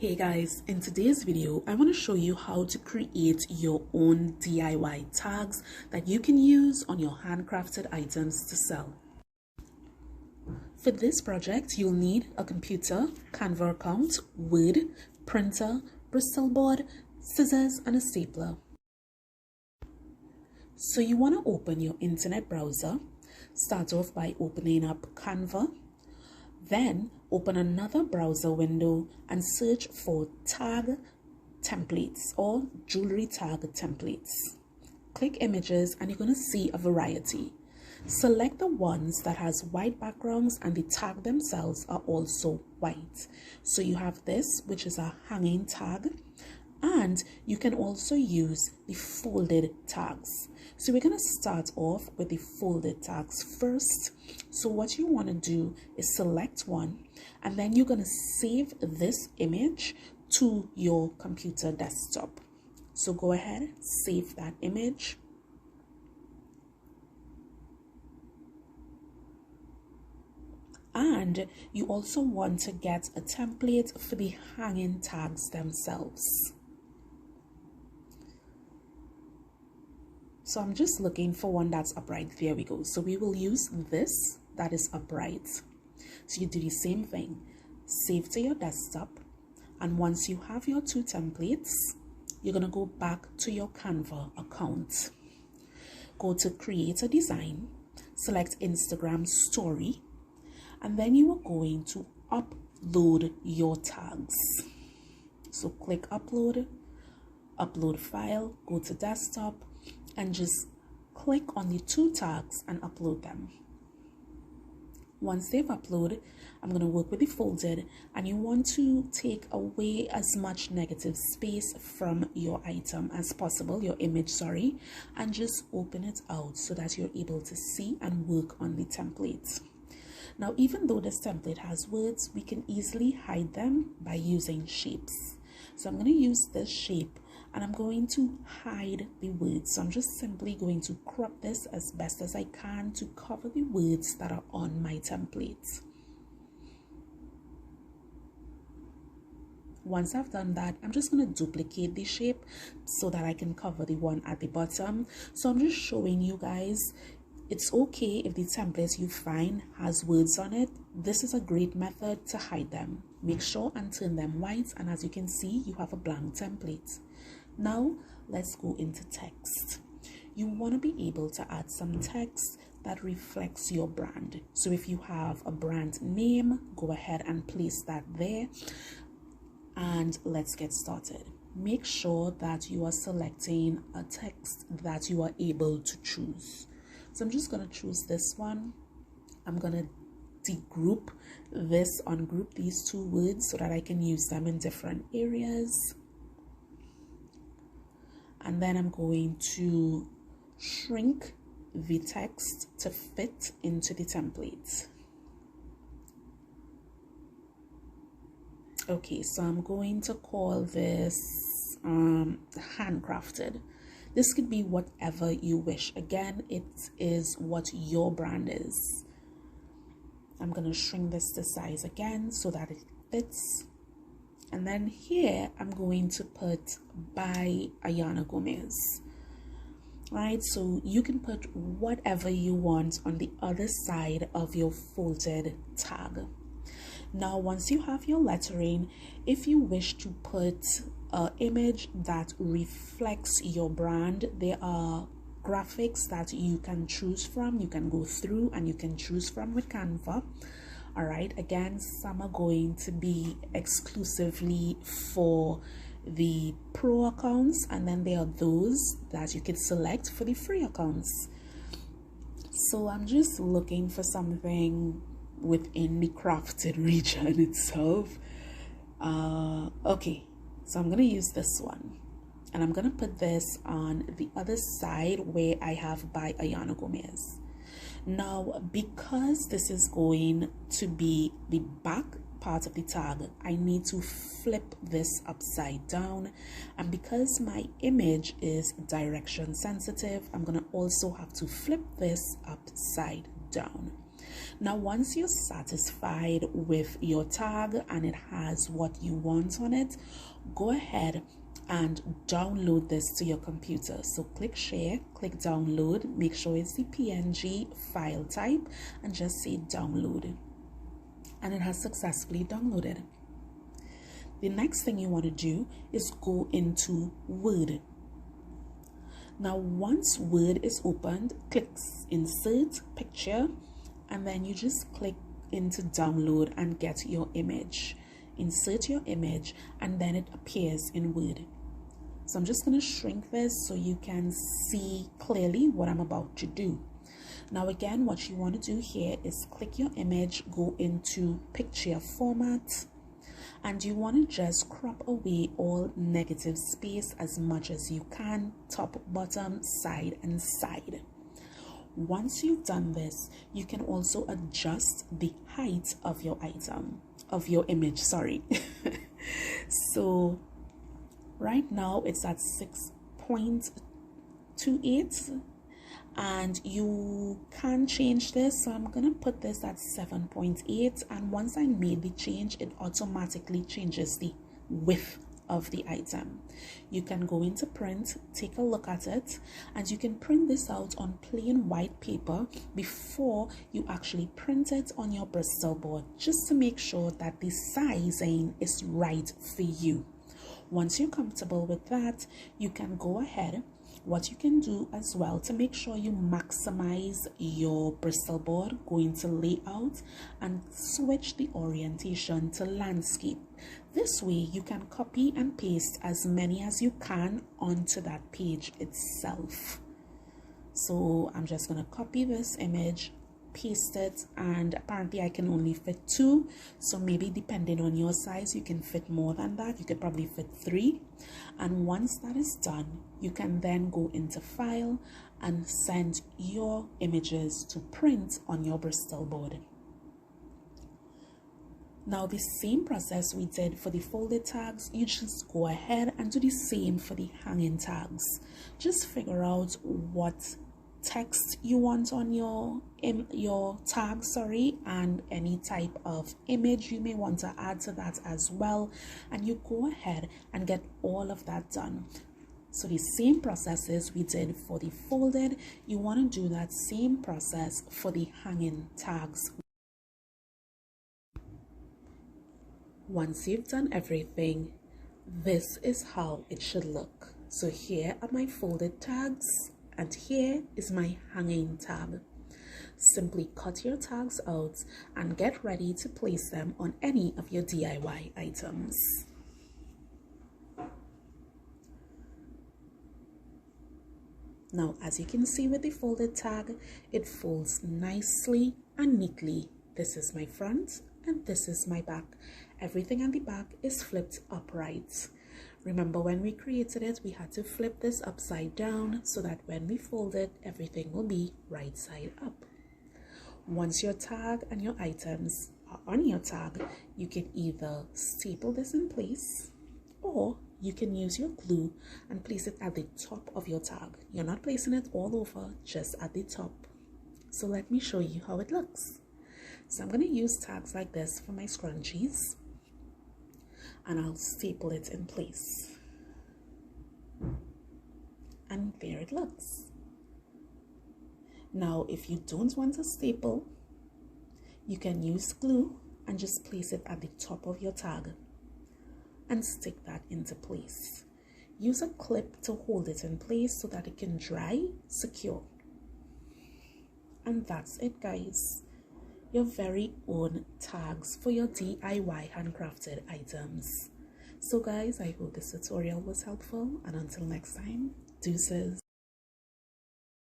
Hey guys, in today's video I want to show you how to create your own DIY tags that you can use on your handcrafted items to sell. For this project you'll need a computer, Canva account, Word, printer, Bristol board, scissors and a stapler. So you want to open your internet browser. Start off by opening up Canva. Then open another browser window and search for tag templates or jewelry tag templates. Click images and you're going to see a variety. Select the ones that has white backgrounds and the tag themselves are also white. So you have this, which is a hanging tag, and you can also use the folded tags. So we're going to start off with the folded tags first. So what you want to do is select one and then you're going to save this image to your computer desktop. So go ahead, save that image. And you also want to get a template for the hanging tags themselves. So I'm just looking for one that's upright. There we go. So we will use this that is upright. So you do the same thing. Save to your desktop. And once you have your two templates, you're going to go back to your Canva account. Go to create a design. Select Instagram story. And then you are going to upload your tags. So click upload. Upload file. Go to desktop. And just click on the two tags and upload them. Once they've uploaded, I'm going to work with the folded, and you want to take away as much negative space from your item as possible, your image, sorry, and just open it out so that you're able to see and work on the template. Now, even though this template has words, we can easily hide them by using shapes. So I'm going to use this shape and I'm going to hide the words. So I'm just simply going to crop this as best as I can to cover the words that are on my template. Once I've done that, I'm just going to duplicate the shape so that I can cover the one at the bottom. So I'm just showing you guys, it's okay if the template you find has words on it. This is a great method to hide them. Make sure and turn them white, and as you can see, you have a blank template. Now let's go into text. You want to be able to add some text that reflects your brand. So if you have a brand name, go ahead and place that there. And let's get started. Make sure that you are selecting a text that you are able to choose. So I'm just going to choose this one. I'm going to degroup this, ungroup these two words so that I can use them in different areas. And then I'm going to shrink the text to fit into the template. Okay, so I'm going to call this handcrafted. This could be whatever you wish. Again, it is what your brand is. I'm going to shrink this to size again so that it fits. And then here I'm going to put by Ayana Gomez. Right, so you can put whatever you want on the other side of your folded tag. Now, once you have your lettering, if you wish to put an image that reflects your brand, there are graphics that you can choose from. You can go through and you can choose from with Canva. All right, again, some are going to be exclusively for the pro accounts, and then there are those that you can select for the free accounts. So I'm just looking for something within the crafted region itself. Okay, so I'm going to use this one, and I'm going to put this on the other side where I have by Ayana Gomez. Now, because this is going to be the back part of the tag, I need to flip this upside down, and because my image is direction sensitive, I'm going to also have to flip this upside down. Now, once you're satisfied with your tag and it has what you want on it, go ahead and download this to your computer. So click share, click download, make sure it's the PNG file type, and just say download. And it has successfully downloaded. The next thing you want to do is go into Word. Now, once Word is opened, click insert picture, and then you just click into download and get your image. Insert your image, and then it appears in Word. So I'm just going to shrink this so you can see clearly what I'm about to do. Now again, what you want to do here is click your image, go into picture format, and you want to just crop away all negative space as much as you can, top, bottom, side, and side. Once you've done this, you can also adjust the height of your item, of your image, sorry. So right now it's at 6.28, and you can change this, so I'm gonna put this at 7.8, and once I made the change, it automatically changes the width of the item. You can go into print, take a look at it, and you can print this out on plain white paper before you actually print it on your Bristol board, just to make sure that the sizing is right for you. Once you're comfortable with that, you can go ahead. What you can do as well to make sure you maximize your Bristol board, go into layout and switch the orientation to landscape. This way you can copy and paste as many as you can onto that page itself. So I'm just going to copy this image, paste it, and apparently I can only fit 2, so maybe depending on your size you can fit more than that. You could probably fit 3, and once that is done, you can then go into file and send your images to print on your Bristol board. Now the same process we did for the folded tags, you just go ahead and do the same for the hanging tags. Just figure out what text you want on your tag, and any type of image you may want to add to that as well, and you go ahead and get all of that done. So the same processes we did for the folded, you want to do that same process for the hanging tags. Once you've done everything, this is how it should look. So here are my folded tags, and here is my hanging tag. Simply cut your tags out and get ready to place them on any of your DIY items. Now, as you can see with the folded tag, it folds nicely and neatly. This is my front and this is my back. Everything on the back is flipped upright. Remember, when we created it, we had to flip this upside down so that when we fold it, everything will be right side up. Once your tag and your items are on your tag, you can either staple this in place, or you can use your glue and place it at the top of your tag. You're not placing it all over, just at the top. So let me show you how it looks. So I'm going to use tags like this for my scrunchies, and I'll staple it in place. And there it looks. Now, if you don't want to staple, you can use glue and just place it at the top of your tag and stick that into place. Use a clip to hold it in place so that it can dry secure. And that's it, guys. Your very own tags for your DIY handcrafted items. So guys, I hope this tutorial was helpful, and until next time, deuces.